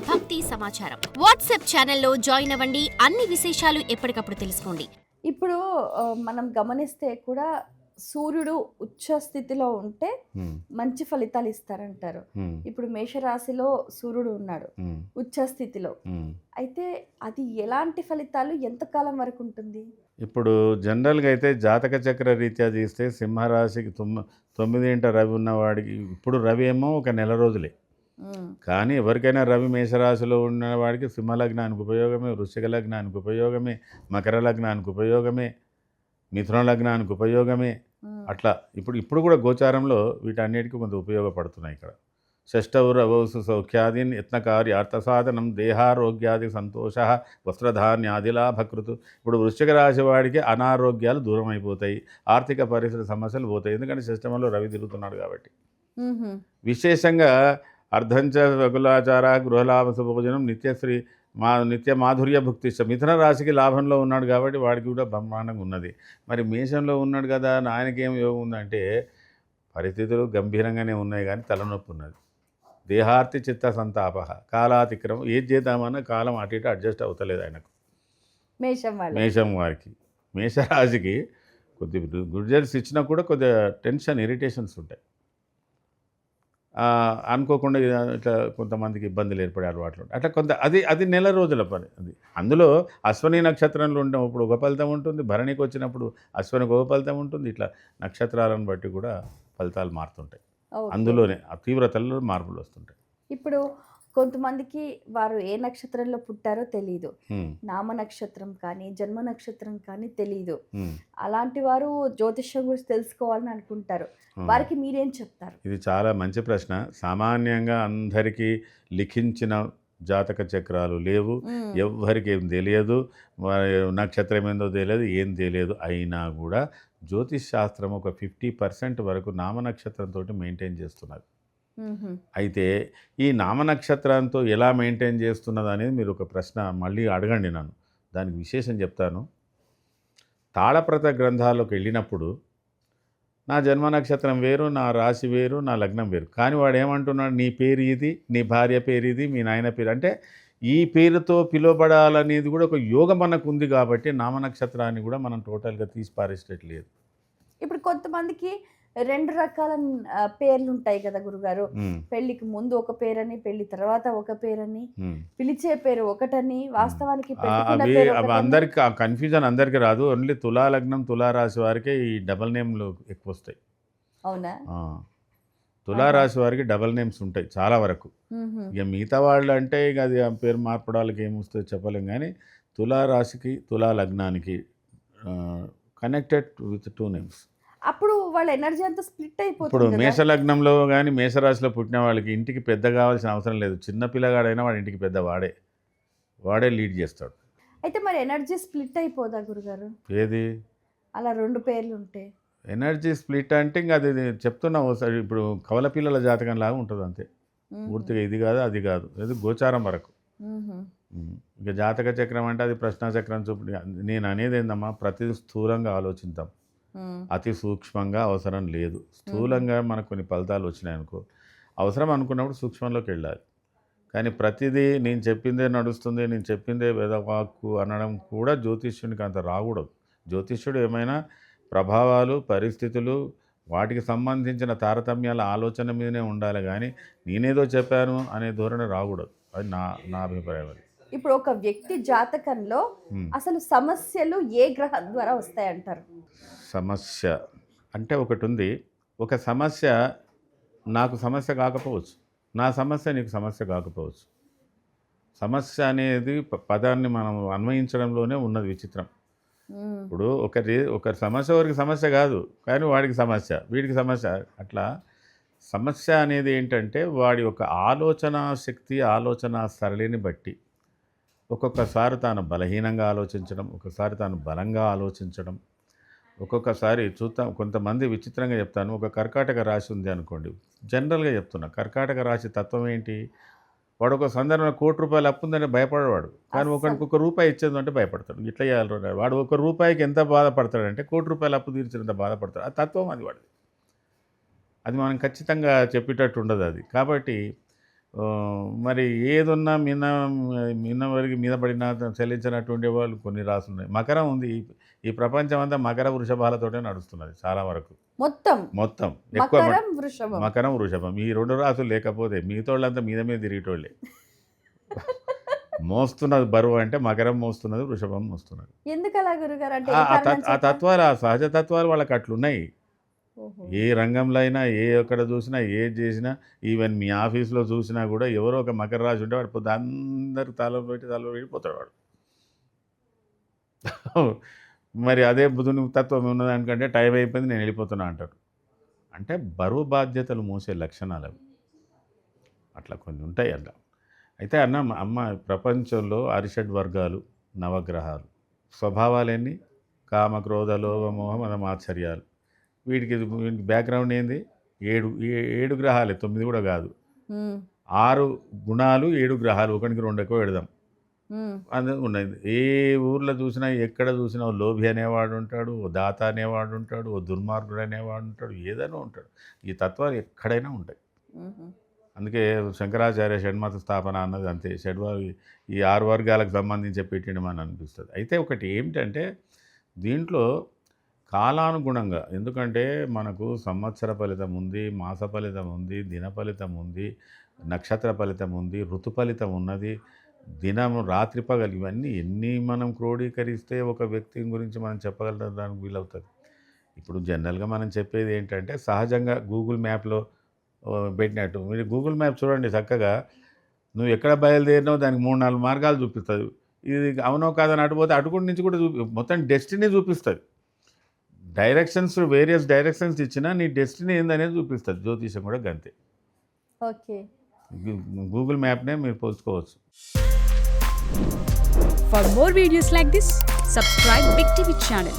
భక్తి సమాచారం వాట్సాప్ ఛానల్లో జాయిన్ అవ్వండి. అన్ని విశేషాలు ఎప్పటికప్పుడు తెలుసుకోండి. ఇప్పుడు మనం గమనిస్తే కూడా సూర్యుడు ఉచ్చ స్థితిలో ఉంటే మంచి ఫలితాలు ఇస్తారంటారు. ఇప్పుడు మేషరాశిలో సూర్యుడు ఉన్నాడు ఉచ్చ స్థితిలో. అయితే అది ఎలాంటి ఫలితాలు ఎంతకాలం వరకు ఉంటుంది? ఇప్పుడు జనరల్గా అయితే జాతక చక్ర రీత్యా తీస్తే సింహరాశికి 9 రవి ఉన్నవాడికి, ఇప్పుడు రవి ఏమో ఒక నెల రోజులే, కానీ ఎవరికైనా రవి మేషరాశిలో ఉన్నవాడికి సింహలగ్నానికి ఉపయోగమే, వృశ్చిక లగ్నానికి ఉపయోగమే, మకర లగ్నానికి ఉపయోగమే, మిథున లగ్నానికి ఉపయోగమే. అట్లా ఇప్పుడు కూడా గోచారంలో వీటన్నిటికీ కొంత ఉపయోగపడుతున్నాయి. ఇక్కడ షష్టౌరవౌసు సౌఖ్యాదీన్ యత్నకారి అర్థసాధనం దేహారోగ్యాది సంతోష వస్త్రధాన్యాదిలాభకృతు. ఇప్పుడు వృశ్చిక రాశి వాడికి అనారోగ్యాలు దూరం అయిపోతాయి, ఆర్థిక పరిస్థితి సమస్యలు పోతాయి, ఎందుకంటే సిస్టంలో రవి తిరుగుతున్నాడు కాబట్టి. విశేషంగా అర్ధంచ రఘులాచార గృహలాభ శుభోజనం నిత్యశ్రీ నిత్య మాధుర్య భుక్తిష్ట. మిథున రాశికి లాభంలో ఉన్నాడు కాబట్టి వాడికి కూడా బ్రహ్మాండంగా ఉన్నది. మరి మేషంలో ఉన్నాడు కదా, ఆయనకేం యోగం ఉందంటే పరిస్థితులు గంభీరంగానే ఉన్నాయి కానీ తలనొప్పి ఉన్నది. దేహార్తి చిత్త సంతాప కాలాతిక్రమం. ఏది చేద్దామన్నా కాలం అటు ఇటు అడ్జస్ట్ అవుతలేదు ఆయనకు. మేషం వారికి, మేషరాశికి కొద్ది గుడ్ రిజల్ట్స్ ఇచ్చినా కూడా కొద్దిగా టెన్షన్ ఇరిటేషన్స్ ఉంటాయి. అనుకోకుండా ఇట్లా కొంతమందికి ఇబ్బందులు ఏర్పడే అలవాట్లు ఉంటాయి. అట్లా కొంత అది నెల రోజుల పని. అది అందులో అశ్వని నక్షత్రంలో ఉన్నప్పుడు ఒక ఫలితం ఉంటుంది, భరణికి వచ్చినప్పుడు అశ్వనికి ఒక ఫలితం ఉంటుంది. ఇట్లా నక్షత్రాలను బట్టి కూడా ఫలితాలు మారుతుంటాయి. అందులోనే ఆ తీవ్రతల్లో మార్పులు వస్తుంటాయి. ఇప్పుడు కొంతమందికి వారు ఏ నక్షత్రంలో పుట్టారో తెలియదు, నామ నక్షత్రం కానీ జన్మ నక్షత్రం కానీ తెలియదు. అలాంటి వారు జ్యోతిష్యం గురించి తెలుసుకోవాలని అనుకుంటారు, వారికి మీరేం చెప్తారు? ఇది చాలా మంచి ప్రశ్న. సామాన్యంగా అందరికీ లిఖించిన జాతక చక్రాలు లేవు, ఎవ్వరికి ఏం తెలియదు, నక్షత్రం ఏందో తెలియదు, ఏం తెలియదు. అయినా కూడా జ్యోతిష్ శాస్త్రం ఒక 50% వరకు నామనక్షత్రంతో మెయింటైన్ చేస్తున్నది. అయితే ఈ నామనక్షత్రంతో ఎలా మెయింటైన్ చేస్తున్నది అనేది మీరు ఒక ప్రశ్న మళ్ళీ అడగండి నన్ను, దానికి విశేషం చెప్తాను. తాళప్రత గ్రంథాల్లోకి వెళ్ళినప్పుడు నా జన్మ నక్షత్రం వేరు, నా రాశి వేరు, నా లగ్నం వేరు, కానీ వాడు ఏమంటున్నాడు, నీ పేరు ఇది, నీ భార్య పేరు ఇది, మీ నాయన పేరు, అంటే ఈ పేరుతో పిలువబడాలనేది కూడా ఒక యోగం మనకు ఉంది కాబట్టి నామనక్షత్రాన్ని కూడా మనం టోటల్గా తీసి పారేసేటట్లేదు. ఇప్పుడు కొంతమందికి 2 రకాల పేర్లు ఉంటాయి కదా గురుగారు. పెళ్లికి ముందు ఒక పేరని, పెళ్లి తర్వాత ఒక పేరని, పిలిచే పేరు ఒకటని, వాస్తవానికి అందరికి కన్ఫ్యూజన్ అందరికి రాదు. ఓన్లీ తులా లగ్నం తులా రాశి వారికే ఈ డబల్ నేమ్లు ఎక్కువ వస్తాయి. అవునా? తులా రాశి వారికి డబల్ నేమ్స్ ఉంటాయి చాలా వరకు. ఇక మిగతా వాళ్ళు అంటే ఇక అది పేరు మార్పడానికి ఏమొస్తుందో చెప్పలేం, కానీ తులా రాశికి తులా లగ్నానికి కనెక్టెడ్ విత్ 2 నేమ్స్. అప్పుడు వాళ్ళ ఎనర్జీ అంతా స్ప్లిట్ అయిపోతుంది. ఇప్పుడు మేషలగ్నంలో కానీ మేషరాశిలో పుట్టిన వాళ్ళకి ఇంటికి పెద్ద కావాల్సిన అవసరం లేదు. చిన్న పిల్లగాడైనా వాడి ఇంటికి పెద్ద వాడే లీడ్ చేస్తాడు. అయితే మరి ఎనర్జీ స్ప్లిట్ అయిపోదా గురుగారు? ఏది అలా 2 పేర్లు ఉంటే ఎనర్జీ స్ప్లిట్ అంటే ఇంకా అది చెప్తున్నా ఒకసారి. ఇప్పుడు కవల పిల్లల జాతకం లాగా ఉంటుంది అంతే, పూర్తిగా ఇది కాదు అది కాదు, అది గోచారం వరకు. ఇక జాతక చక్రం అంటే అది ప్రశ్న చక్రం చూపు. నేను అనేది ఏందమ్మా, ప్రతి స్థూలంగా ఆలోచిద్దాం, అతి సూక్ష్మంగా అవసరం లేదు. స్థూలంగా మనకు కొన్ని ఫలితాలు వచ్చినాయనుకో, అవసరం అనుకున్నప్పుడు సూక్ష్మంలోకి వెళ్ళాలి. కానీ ప్రతిదీ నేను చెప్పిందే నడుస్తుంది, నేను చెప్పిందే వేదవాక్కు అనడం కూడా జ్యోతిష్యునికి అంత రాకూడదు. జ్యోతిష్యుడు ఏమైనా ప్రభావాలు, పరిస్థితులు, వాటికి సంబంధించిన తారతమ్యాల ఆలోచన మీదనే ఉండాలి, కానీ నేనేదో చెప్పాను అనే ధోరణి రాకూడదు. అది నా అభిప్రాయం. అది ఇప్పుడు ఒక వ్యక్తి జాతకంలో అసలు సమస్యలు ఏ గ్రహం ద్వారా వస్తాయంటారు? సమస్య అంటే ఒకటి ఉంది. ఒక సమస్య నాకు సమస్య కాకపోవచ్చు, నా సమస్య నీకు సమస్య కాకపోవచ్చు. సమస్య అనేది పదాన్ని మనం అన్వయించడంలోనే ఉన్నది విచిత్రం. ఇప్పుడు ఒకరి సమస్య ఒకరికి సమస్య కాదు, కానీ వాడికి సమస్య, వీడికి సమస్య. అట్లా సమస్య అనేది ఏంటంటే వాడి యొక్క ఆలోచన శక్తి, ఆలోచన సరళిని బట్టి ఒక్కొక్కసారి తాను బలహీనంగా ఆలోచించడం, ఒక్కొక్కసారి తాను బలంగా ఆలోచించడం, ఒక్కొక్కసారి చూద్దాం. కొంతమంది విచిత్రంగా చెప్తాను, ఒక కర్కాటక రాశి ఉంది అనుకోండి, జనరల్గా చెప్తున్నా. కర్కాటక రాశి తత్వం ఏంటి, వాడు ఒక సందర్భంలో ₹1,00,00,000 అప్పు ఉందని భయపడేవాడు, కానీ ఒకరికి ₹1 ఇచ్చేది అంటే భయపడతాడు. ఇట్లా చేయాలి వాడు ₹1 ఎంత బాధపడతాడంటే ₹1,00,00,000 అప్పు తీర్చినంత బాధపడతాడు. ఆ తత్వం అది వాడిది. అది మనం ఖచ్చితంగా చెప్పేటట్టు ఉండదు అది. కాబట్టి మరి ఏదున్నా మిన్న వరకు మీద పడిన చెల్లించినటువంటి వాళ్ళు కొన్ని రాసులు ఉన్నాయి. మకరం ఉంది. ఈ ప్రపంచం అంతా మకర వృషభాలతోటే నడుస్తున్నది చాలా వరకు. మొత్తం ఎక్కువ మకరం వృషభం ఈ 2 రాసులు లేకపోతే మిగతాళ్ళంతా మీద తిరిగేటోళ్ళే. మోస్తున్నది బరువు అంటే మకరం మోస్తున్నది, వృషభం మోస్తున్నది. ఎందుకు అలా గురుగారు? అంటే ఆ తత్వాలు, ఆ సహజ తత్వాలు వాళ్ళకి అట్లున్నాయి. ఏ రంగంలో అయినా, ఎక్కడ చూసినా, ఏది చేసినా, ఈవెన్ మీ ఆఫీస్లో చూసినా కూడా ఎవరో ఒక మకర రాశి ఉంటే వాడు పొద్దు అందరు తల పెట్టి పోతాడు వాడు. మరి అదే బుధుని తత్వం ఉన్నదానికంటే టైం అయిపోయింది నేను వెళ్ళిపోతున్నా అంటాడు. అంటే బరువు బాధ్యతలు మోసే లక్షణాలు అవి. అట్లా కొన్ని ఉంటాయి అట్లా. అయితే అమ్మ ప్రపంచంలో అరిషడ్ వర్గాలు, నవగ్రహాలు, స్వభావాలన్నీ కామ, క్రోధ, లోభ, మోహ, మదం, ఆశ్చర్యాలు. వీటికి బ్యాక్గ్రౌండ్ ఏంది? 7 గ్రహాలే, 9 కూడా కాదు. 6 గుణాలు, 7 గ్రహాలు, 1కి 2 ఎక్కువ పెడదాం. అందులో ఉన్నది. ఏ ఊర్లో చూసినా, ఎక్కడ చూసినా ఓ లోభి అనేవాడు ఉంటాడు, ఓ దాత అనేవాడు ఉంటాడు, ఓ దుర్మార్గుడు అనేవాడు ఉంటాడు, ఏదైనా ఉంటాడు. ఈ తత్వాలు ఎక్కడైనా ఉంటాయి. అందుకే శంకరాచార్య షణ్మత స్థాపన అన్నది అంతే. ఈ 6 వర్గాలకు సంబంధించి పెట్టిండమని అనిపిస్తుంది. అయితే ఒకటి ఏమిటంటే దీంట్లో కాలానుగుణంగా, ఎందుకంటే మనకు సంవత్సర ఫలితం ఉంది, మాస ఫలితం ఉంది, దిన ఫలితం ఉంది, నక్షత్ర ఫలితం ఉంది, ఋతు ఫలితం ఉన్నది, దినము రాత్రి పగలు, ఇవన్నీ ఎన్ని మనం క్రోడీకరిస్తే ఒక వ్యక్తి గురించి మనం చెప్పగలడానికి వీలవుతుంది. ఇప్పుడు జనరల్గా మనం చెప్పేది ఏంటంటే సహజంగా గూగుల్ మ్యాప్లో పెట్టినట్టు మీరు గూగుల్ మ్యాప్ చూడండి చక్కగా, నువ్వు ఎక్కడ బయలుదేరినావు దానికి 3-4 మార్గాలు చూపిస్తుంది. ఇది అవునో కాదని అటుపోతే అటుకుడి నుంచి కూడా మొత్తం డెస్టినీ చూపిస్తుంది. వేరియస్ డైరెక్షన్స్ ఇచ్చినా నీ డెస్టినీ ఏందనేది చూపిస్తుంది. జ్యోతిషం కూడా గంతే. ఓకే, గూగుల్ మ్యాప్నే మీరు పోల్చుకోవచ్చు. For more videos like this, subscribe Big TV channel.